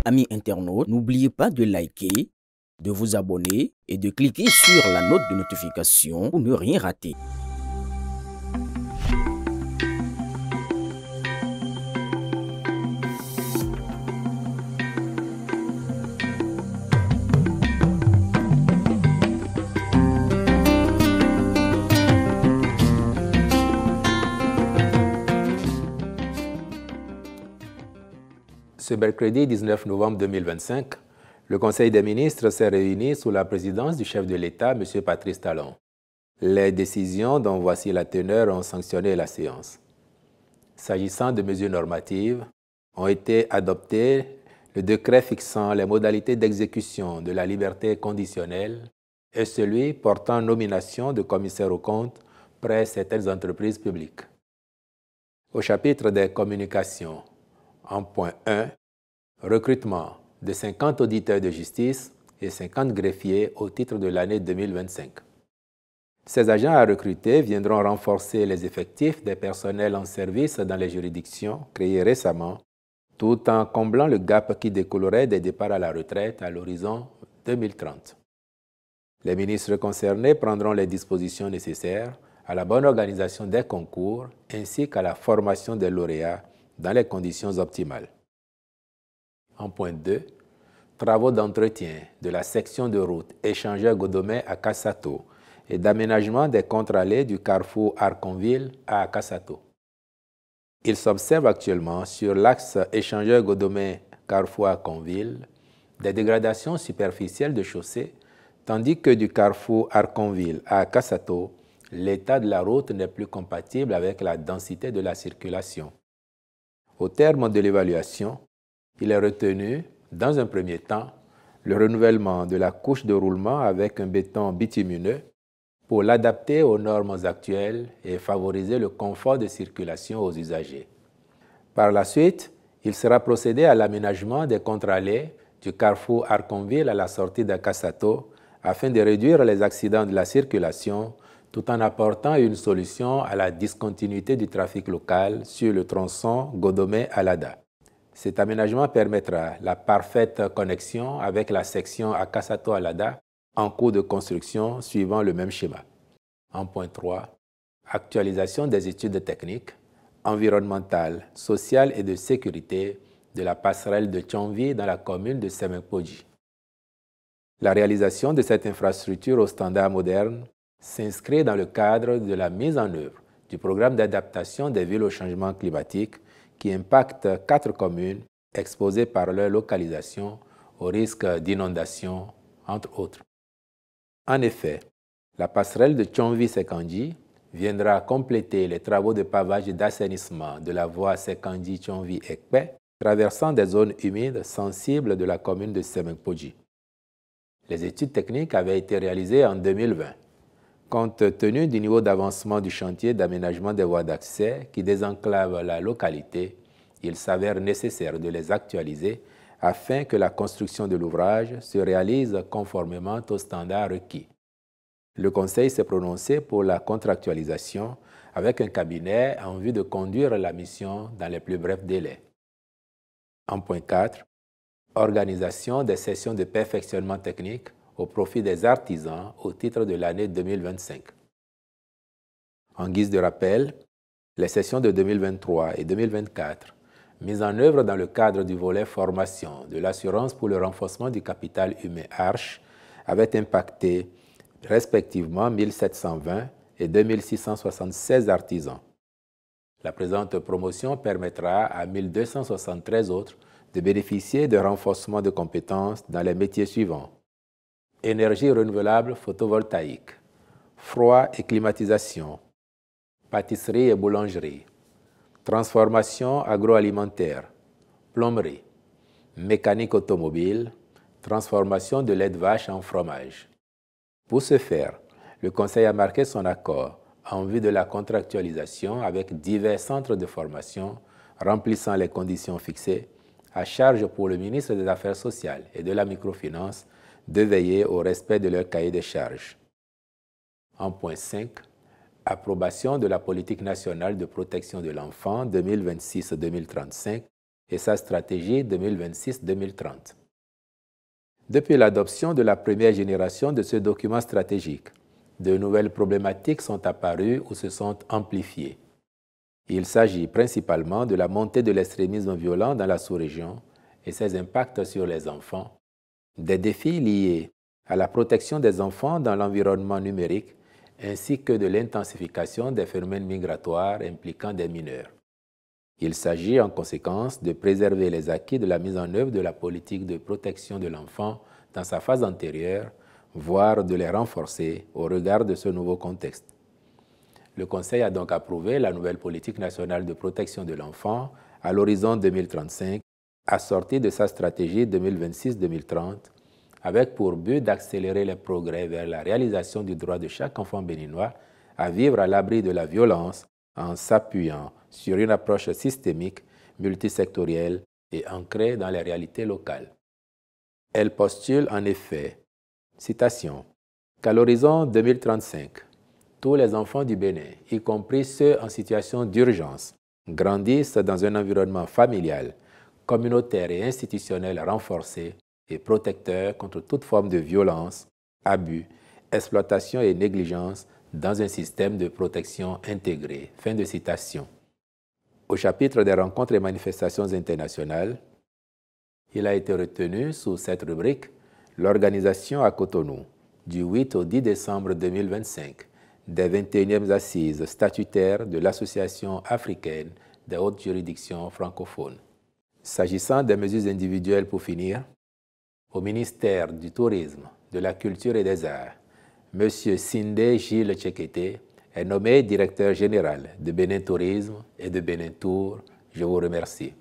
Amis internautes, n'oubliez pas de liker, de vous abonner et de cliquer sur la note de notification pour ne rien rater. Ce mercredi 19 novembre 2025, le Conseil des ministres s'est réuni sous la présidence du chef de l'État, M. Patrice Talon. Les décisions dont voici la teneur ont sanctionné la séance. S'agissant de mesures normatives, ont été adoptés le décret fixant les modalités d'exécution de la liberté conditionnelle et celui portant nomination de commissaires aux comptes près certaines entreprises publiques. Au chapitre des communications, en point 1, recrutement de 50 auditeurs de justice et 50 greffiers au titre de l'année 2025. Ces agents à recruter viendront renforcer les effectifs des personnels en service dans les juridictions créées récemment, tout en comblant le gap qui découlerait des départs à la retraite à l'horizon 2030. Les ministres concernés prendront les dispositions nécessaires à la bonne organisation des concours ainsi qu'à la formation des lauréats dans les conditions optimales. En point 2, travaux d'entretien de la section de route Échangeur-Godomais à Kassato et d'aménagement des contre-allées du carrefour Arconville à Kassato. Il s'observe actuellement sur l'axe Échangeur-Godomais-Carrefour Arconville des dégradations superficielles de chaussée, tandis que du carrefour Arconville à Kassato, l'état de la route n'est plus compatible avec la densité de la circulation. Au terme de l'évaluation, il est retenu, dans un premier temps, le renouvellement de la couche de roulement avec un béton bitumineux pour l'adapter aux normes actuelles et favoriser le confort de circulation aux usagers. Par la suite, il sera procédé à l'aménagement des contre-allées du carrefour Arconville à la sortie de Kassato afin de réduire les accidents de la circulation tout en apportant une solution à la discontinuité du trafic local sur le tronçon Godomais-Alada. Cet aménagement permettra la parfaite connexion avec la section à Kassato-Alada en cours de construction suivant le même schéma. En point 3, actualisation des études techniques, environnementales, sociales et de sécurité de la passerelle de Tchonvi dans la commune de Semekpoji. La réalisation de cette infrastructure aux standards modernes s'inscrit dans le cadre de la mise en œuvre du programme d'adaptation des villes au changement climatique qui impacte 4 communes exposées par leur localisation au risque d'inondation, entre autres. En effet, la passerelle de Tchonvi-Sekandji viendra compléter les travaux de pavage et d'assainissement de la voie Sekandji-Tchonvi-Ekpe, traversant des zones humides sensibles de la commune de Semekpoji. Les études techniques avaient été réalisées en 2020. Compte tenu du niveau d'avancement du chantier d'aménagement des voies d'accès qui désenclave la localité, il s'avère nécessaire de les actualiser afin que la construction de l'ouvrage se réalise conformément aux standards requis. Le Conseil s'est prononcé pour la contractualisation avec un cabinet en vue de conduire la mission dans les plus brefs délais. En point 4, organisation des sessions de perfectionnement technique au profit des artisans au titre de l'année 2025. En guise de rappel, les sessions de 2023 et 2024, mises en œuvre dans le cadre du volet formation de l'assurance pour le renforcement du capital humain ARCH, avaient impacté respectivement 1720 et 2676 artisans. La présente promotion permettra à 1273 autres de bénéficier de renforcement de compétences dans les métiers suivants: énergie renouvelable photovoltaïque, froid et climatisation, pâtisserie et boulangerie, transformation agroalimentaire, plomberie, mécanique automobile, transformation de lait de vache en fromage. Pour ce faire, le Conseil a marqué son accord en vue de la contractualisation avec divers centres de formation remplissant les conditions fixées, à charge pour le ministre des Affaires sociales et de la microfinance de veiller au respect de leur cahier des charges. En point 5, approbation de la politique nationale de protection de l'enfant 2026-2035 et sa stratégie 2026-2030. Depuis l'adoption de la première génération de ce document stratégique, de nouvelles problématiques sont apparues ou se sont amplifiées. Il s'agit principalement de la montée de l'extrémisme violent dans la sous-région et ses impacts sur les enfants, des défis liés à la protection des enfants dans l'environnement numérique, ainsi que de l'intensification des phénomènes migratoires impliquant des mineurs. Il s'agit en conséquence de préserver les acquis de la mise en œuvre de la politique de protection de l'enfant dans sa phase antérieure, voire de les renforcer au regard de ce nouveau contexte. Le Conseil a donc approuvé la nouvelle politique nationale de protection de l'enfant à l'horizon 2035, assortie de sa stratégie 2026-2030, avec pour but d'accélérer les progrès vers la réalisation du droit de chaque enfant béninois à vivre à l'abri de la violence en s'appuyant sur une approche systémique, multisectorielle et ancrée dans les réalités locales. Elle postule en effet, citation, qu'à l'horizon 2035, tous les enfants du Bénin, y compris ceux en situation d'urgence, grandissent dans un environnement familial, communautaire et institutionnel renforcé et protecteur contre toute forme de violence, abus, exploitation et négligence dans un système de protection intégré. Fin de citation. Au chapitre des rencontres et manifestations internationales, il a été retenu sous cette rubrique l'organisation à Cotonou du 8 au 10 décembre 2025 des 21e assises statutaires de l'Association africaine des hautes juridictions francophones. S'agissant des mesures individuelles pour finir, au ministère du Tourisme, de la Culture et des Arts, M. Sindé Gilles Tchekete est nommé directeur général de Bénin Tourisme et de Bénin Tour. Je vous remercie.